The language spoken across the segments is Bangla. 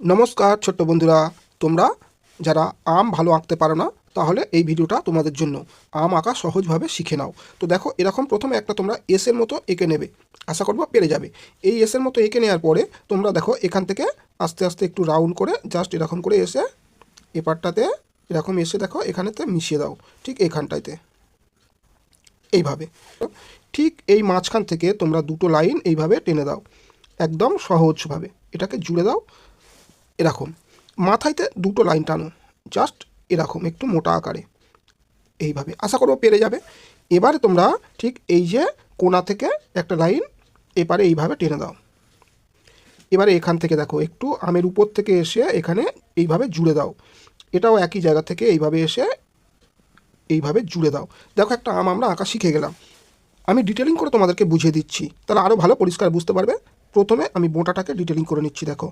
নমস্কার ছোট্ট বন্ধুরা, তোমরা যারা আম ভালো আঁকতে পারো না তাহলে এই ভিডিওটা তোমাদের জন্য। আম আঁকা সহজভাবে শিখে নাও। তো দেখো, এরকম প্রথমে একটা তোমরা এসের মতো এঁকে নেবে, আশা করবো পেরে যাবে। এই এসের মতো এঁকে নেওয়ার পরে তোমরা দেখো এখান থেকে আস্তে আস্তে একটু রাউন্ড করে জাস্ট এরকম করে এসে এপারটাতে এরকম এসে দেখো এখানেতে মিশিয়ে দাও, ঠিক এখানটাইতে এইভাবে। ঠিক এই মাঝখান থেকে তোমরা দুটো লাইন এইভাবে টেনে দাও, একদম সহজভাবে এটাকে জুড়ে দাও। এরকম মাথাইতে দুটো লাইন টানো, জাস্ট এরকম একটু মোটা আকারে, এইভাবে আশা করবো পেরে যাবে। এবারে তোমরা ঠিক এই যে কোণা থেকে একটা লাইন এপারে এইভাবে টেনে দাও। এবারে এখান থেকে দেখো একটু আমের উপর থেকে এসে এখানে এইভাবে জুড়ে দাও, এটাও একই জায়গা থেকে এইভাবে এসে এইভাবে জুড়ে দাও। দেখো একটা আম আমরা আঁকা শিখে গেলাম। আমি ডিটেলিং করে তোমাদেরকে বুঝিয়ে দিচ্ছি, তাহলে আরও ভালো পরিষ্কার বুঝতে পারবে। প্রথমে আমি বোঁটাটাকে ডিটেলিং করে নিচ্ছি। দেখো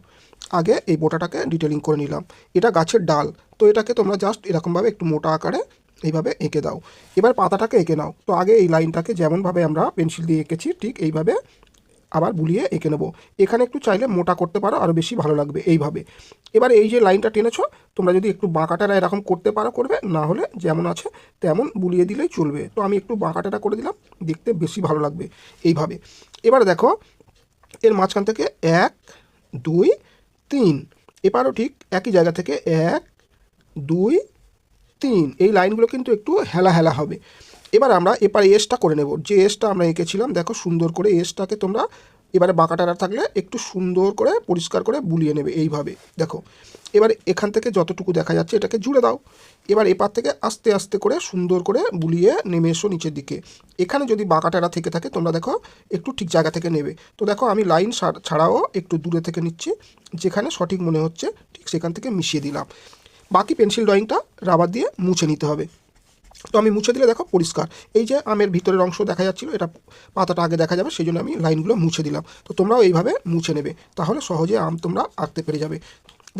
আগে এই বোঁটাটাকে ডিটেলিং করে নিলাম, এটা গাছের ডাল, তো এটাকে তোমরা জাস্ট এরকমভাবে একটু মোটা আকারে এইভাবে এঁকে দাও। এবার পাতাটাকে এঁকে নাও। তো আগে এই লাইনটাকে যেমনভাবে আমরা পেন্সিল দিয়ে এঁকেছি ঠিক এইভাবে আবার বুলিয়ে এঁকে নেবো। এখানে একটু চাইলে মোটা করতে পারো, আরও বেশি ভালো লাগবে এইভাবে। এবার এই যে লাইনটা টেনেছো তোমরা যদি একটু বাঁকাটারা এরকম করতে পারো করবে, না হলে যেমন আছে তেমন বুলিয়ে দিলেই চলবে। তো আমি একটু বাঁকাটাটা করে দিলাম, দেখতে বেশি ভালো লাগবে এইভাবে। এবার দেখো এর মাঝখান থেকে 1 2 3, এবারও ঠিক একই জায়গা থেকে 1 2 3, এই লাইনগুলো কিন্তু একটু হেলা হেলা হবে। এবার আমরা এপারে এসটা করে নেব, যে এসটা আমরা এঁকেছিলাম দেখো সুন্দর করে এসটাকে তোমরা এবারে বাঁকাটারা থাকলে একটু সুন্দর করে পরিষ্কার করে বুলিয়ে নেবে এইভাবে। দেখো এবার এখান থেকে যতটুকু দেখা যাচ্ছে এটাকে জুড়ে দাও। এবার এপার থেকে আস্তে আস্তে করে সুন্দর করে বুলিয়ে নেমে এসো নিচের দিকে। এখানে যদি বাঁকাটারা থেকে থাকে তোমরা দেখো একটু ঠিক জায়গা থেকে নেবে। তো দেখো আমি লাইন ছাড়াও একটু দূরে থেকে নিচ্ছি, যেখানে সঠিক মনে হচ্ছে ঠিক সেখান থেকে মিশিয়ে দিলাম। বাকি পেন্সিল ড্রয়িংটা রাবার দিয়ে মুছে নিতে হবে। তো আমি মুছে দিলে দেখো পরিষ্কার এই যে আমের ভিতরের অংশ দেখা যাচ্ছিলো, এটা পাতাটা আগে দেখা যাবে, সেই জন্য আমি লাইনগুলো মুছে দিলাম। তো তোমরাও এইভাবে মুছে নেবে, তাহলে সহজে আম তোমরা আঁকতে পেরে যাবে।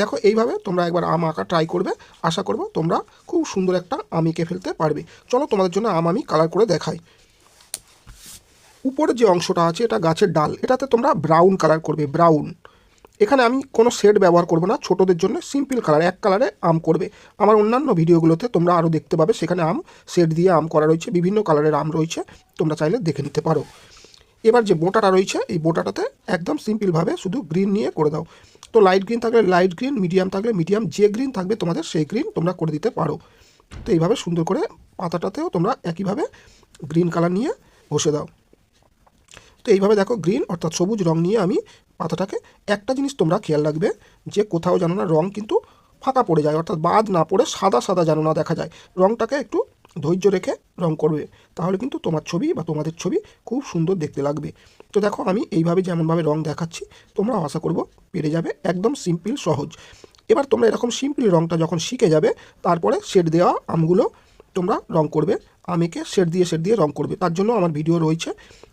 দেখো এইভাবে তোমরা একবার আম আঁকা ট্রাই করবে, আশা করবো তোমরা খুব সুন্দর একটা আম এঁকে ফেলতে পারবে। চলো তোমাদের জন্য আম আমি কালার করে দেখাই। উপরের যে অংশটা আছে এটা গাছের ডাল, এটাতে তোমরা ব্রাউন কালার করবে, ব্রাউন। এখানে আমি কোনো শেড ব্যবহার করব না, ছোটোদের জন্য সিম্পল কালার এক কালারে আম করবে। আমার অন্যান্য ভিডিওগুলোতে তোমরা আরও দেখতে পাবে, সেখানে আম শেড দিয়ে আম করা রয়েছে, বিভিন্ন কালারের আম রয়েছে, তোমরা চাইলে দেখে নিতে পারো। এবার যে বোঁটাটা রয়েছে এই বোঁটাটাতে একদম সিম্পলভাবে শুধু গ্রিন নিয়ে করে দাও। তো লাইট গ্রিন থাকলে লাইট গ্রিন, মিডিয়াম থাকলে মিডিয়াম, যে গ্রিন থাকবে তোমাদের সেই গ্রিন তোমরা করে দিতে পারো। তো এইভাবে সুন্দর করে পাতাটাতেও তোমরা একইভাবে গ্রিন কালার নিয়ে ঘষে দাও। তো এইভাবে দেখো গ্রিন অর্থাৎ সবুজ রং নিয়ে আমি পাতাটাকে, একটা জিনিস তোমরা খেয়াল রাখবে যে কোথাও যেন না রং কিন্তু ফাঁকা পড়ে যায়, অর্থাৎ বাদ না পড়ে সাদা সাদা যেন না দেখা যায়। রংটাকে একটু ধৈর্য রেখে রং করবে, তাহলে কিন্তু তোমার ছবি বা তোমাদের ছবি খুব সুন্দর দেখতে লাগবে। তো দেখো আমি এইভাবে যেমনভাবে রং দেখাচ্ছি তোমরা আশা করব পেরে যাবে, একদম সিম্পল সহজ। এবার তোমরা এরকম সিম্পল রংটা যখন শিখে যাবে তারপরে শেড দেওয়া আমগুলো তোমরা রং করবে, আমেকে শেড দিয়ে রং করবে। তার জন্য আমার ভিডিও রয়েছে,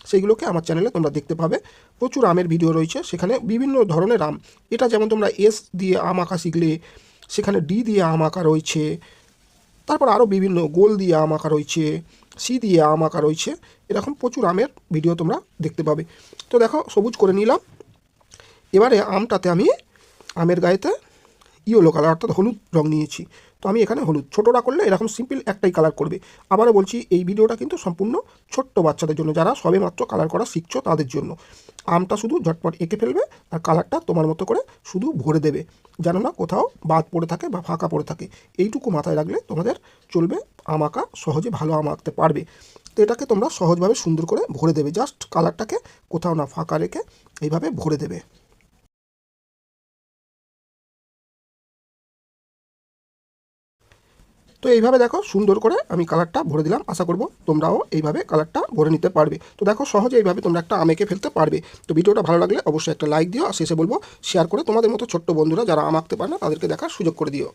সেইগুলোকে আমার চ্যানেলে তোমরা দেখতে পাবে। প্রচুর আমের ভিডিও রয়েছে, সেখানে বিভিন্ন ধরনের আম, এটা যেমন তোমরা এস দিয়ে আম আঁকা শিখলে সেখানে ডি দিয়ে আম আঁকা রয়েছে, তারপর আরও বিভিন্ন গোল দিয়ে আম আঁকা রয়েছে, সি দিয়ে আম আঁকা রয়েছে, এরকম প্রচুর আমের ভিডিও তোমরা দেখতে পাবে। তো দেখো সবুজ করে নিলাম। এবারে আমটাতে আমি আমের গায়েতে ইয়েলো কালার অর্থাৎ হলুদ রং নিয়েছি। তো আমি এখানে হলুদ, ছোটোরা করলে এরকম সিম্পল একটাই কালার করবে। আবারও বলছি এই ভিডিওটা কিন্তু সম্পূর্ণ ছোট্ট বাচ্চাদের জন্য, যারা সবে মাত্র কালার করা শিখছো তাদের জন্য। আমটা শুধু ঝটপট এঁকে ফেলবে আর কালারটা তোমার মতো করে শুধু ভরে দেবে, যেন না কোথাও বাদ পড়ে থাকে বা ফাঁকা পড়ে থাকে। এইটুকু মাথায় রাখলে তোমাদের চলবে, আম আঁকা সহজে ভালো আম আঁকতে পারবে। তো এটাকে তোমরা সহজভাবে সুন্দর করে ভরে দেবে, জাস্ট কালারটাকে কোথাও না ফাঁকা রেখে এইভাবে ভরে দেবে। তো এইভাবে দেখো সুন্দর করে আমি কালারটা ভরে দিলাম, আশা করব তোমরাও এইভাবে কালারটা ভরে নিতে পারবে। তো দেখো সহজে এইভাবে তোমরা একটা আম এঁকে ফেলতে পারবে। তো ভিডিওটা ভালো লাগলে অবশ্যই একটা লাইক দিও, আর শেষে বলবো শেয়ার করে তোমাদের মতো ছোট্ট বন্ধুরা যারা আম আঁকতে পারে না তাদেরকে দেখার সুযোগ করে দিও।